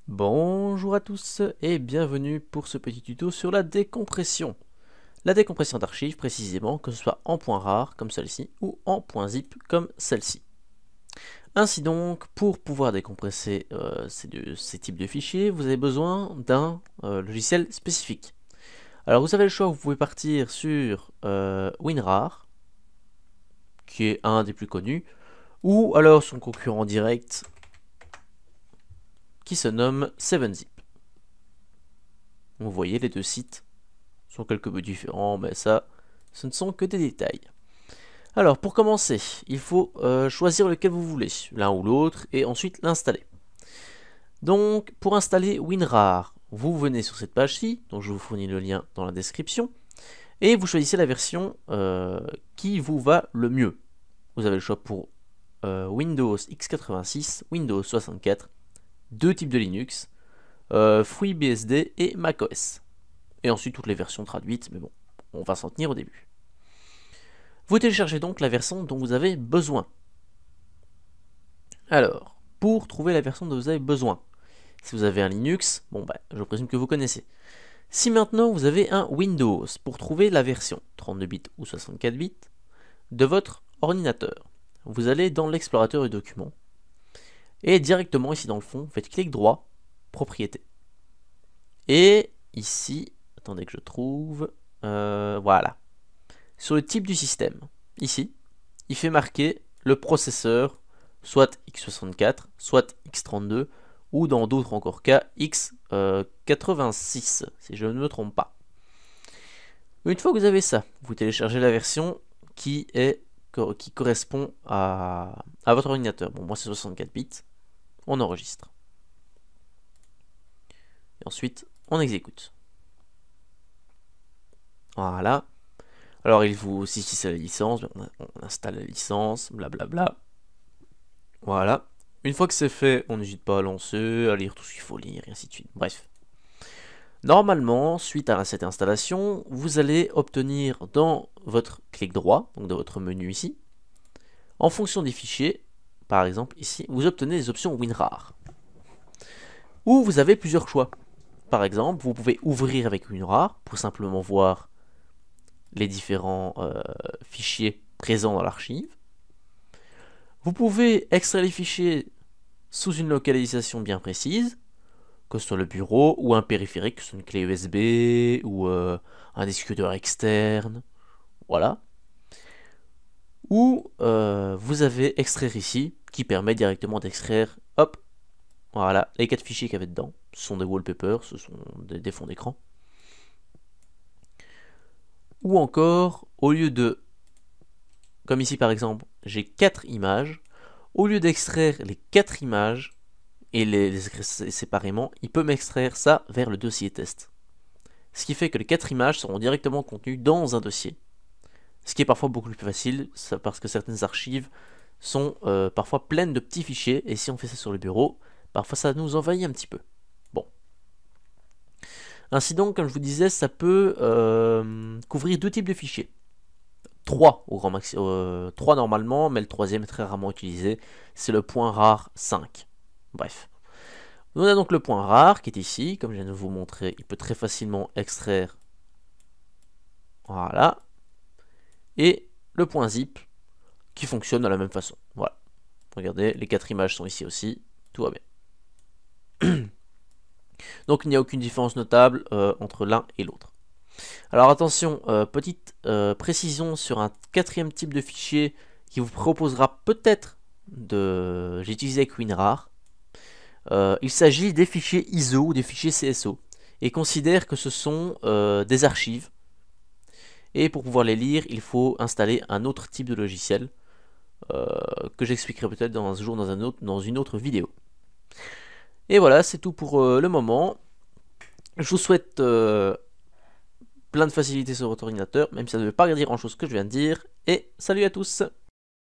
Bonjour à tous et bienvenue pour ce petit tuto sur la décompression. La décompression d'archives précisément, que ce soit en point rare comme celle-ci ou en point zip comme celle-ci. Ainsi donc, pour pouvoir décompresser ces types de fichiers, vous avez besoin d'un logiciel spécifique. Alors vous avez le choix, vous pouvez partir sur WinRAR, qui est un des plus connus, ou alors son concurrent direct, qui se nomme 7zip. Vous voyez, les deux sites sont quelque peu différents, mais ça, ce ne sont que des détails. Alors, pour commencer, il faut choisir lequel vous voulez, l'un ou l'autre, et ensuite l'installer. Donc, pour installer WinRAR, vous venez sur cette page-ci, dont je vous fournis le lien dans la description, et vous choisissez la version qui vous va le mieux. Vous avez le choix pour Windows x86, Windows 64, deux types de Linux, FreeBSD et macOS. Et ensuite toutes les versions traduites, mais bon, on va s'en tenir au début. Vous téléchargez donc la version dont vous avez besoin. Alors, pour trouver la version dont vous avez besoin, si vous avez un Linux, bon bah, je présume que vous connaissez. Si maintenant vous avez un Windows, pour trouver la version 32 bits ou 64 bits de votre ordinateur, vous allez dans l'explorateur du document, et directement ici dans le fond, vous faites clic droit, propriété. Et ici, attendez que je trouve, voilà. Sur le type du système, ici, il fait marquer le processeur, soit x64, soit x32, ou dans d'autres encore cas, x86, si je ne me trompe pas. Une fois que vous avez ça, vous téléchargez la version qui correspond à votre ordinateur. Bon, moi c'est 64 bits, on enregistre. Et ensuite, on exécute. Voilà. Alors il vous, si c'est la licence, on installe la licence, blablabla. Voilà. Une fois que c'est fait, on n'hésite pas à lancer, à lire tout ce qu'il faut lire, et ainsi de suite. Bref. Normalement, suite à cette installation, vous allez obtenir dans votre clic droit, donc dans votre menu ici, en fonction des fichiers, par exemple ici, vous obtenez les options WinRAR. Ou vous avez plusieurs choix. Par exemple, vous pouvez ouvrir avec WinRAR pour simplement voir les différents fichiers présents dans l'archive. Vous pouvez extraire les fichiers sous une localisation bien précise, que ce soit le bureau ou un périphérique, que ce soit une clé USB ou un disque dur externe, voilà. Ou vous avez extraire ici, qui permet directement d'extraire, hop, voilà, les 4 fichiers qu'il y avait dedans. Ce sont des wallpapers, ce sont des fonds d'écran. Ou encore, au lieu de, comme ici par exemple, j'ai 4 images, au lieu d'extraire les 4 images et les extraire séparément, il peut m'extraire ça vers le dossier test. Ce qui fait que les 4 images seront directement contenues dans un dossier. Ce qui est parfois beaucoup plus facile, parce que certaines archives sont parfois pleines de petits fichiers, et si on fait ça sur le bureau, parfois ça nous envahit un petit peu. Bon. Ainsi donc, comme je vous disais, ça peut couvrir deux types de fichiers. 3 au grand maxi, 3 normalement, mais le troisième est très rarement utilisé, c'est le point rare 5. Bref. On a donc le point rare qui est ici, comme je viens de vous montrer, il peut très facilement extraire, voilà, et le point zip qui fonctionne de la même façon. Voilà. Regardez, les 4 images sont ici aussi, tout va bien. Donc il n'y a aucune différence notable entre l'un et l'autre. Alors attention, petite précision sur un quatrième type de fichier qui vous proposera peut-être de l'utiliser avec WinRAR. Il s'agit des fichiers ISO ou des fichiers CSO et considère que ce sont des archives. Et pour pouvoir les lire, il faut installer un autre type de logiciel que j'expliquerai peut-être dans un jour dans une autre vidéo. Et voilà, c'est tout pour le moment. Je vous souhaite plein de facilités sur votre ordinateur, même si ça ne veut pas dire grand chose que je viens de dire. Et salut à tous!